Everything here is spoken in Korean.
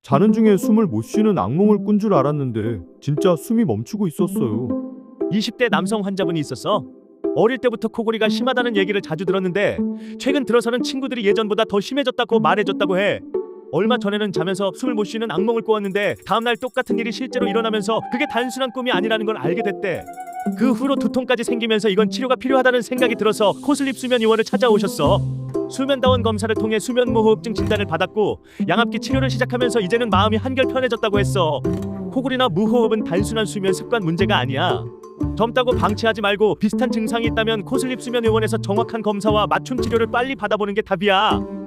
자는 중에 숨을 못 쉬는 악몽을 꾼 줄 알았는데 진짜 숨이 멈추고 있었어요. 20대 남성 환자분이 있었어. 어릴 때부터 코골이가 심하다는 얘기를 자주 들었는데 최근 들어서는 친구들이 예전보다 더 심해졌다고 말해줬다고 해. 얼마 전에는 자면서 숨을 못 쉬는 악몽을 꾸었는데 다음날 똑같은 일이 실제로 일어나면서 그게 단순한 꿈이 아니라는 걸 알게 됐대. 그 후로 두통까지 생기면서 이건 치료가 필요하다는 생각이 들어서 코슬립 수면 의원을 찾아오셨어. 수면다원 검사를 통해 수면무호흡증 진단을 받았고 양압기 치료를 시작하면서 이제는 마음이 한결 편해졌다고 했어. 코골이나 무호흡은 단순한 수면 습관 문제가 아니야. 젊다고 방치하지 말고 비슷한 증상이 있다면 코슬립 수면 의원에서 정확한 검사와 맞춤 치료를 빨리 받아보는 게 답이야.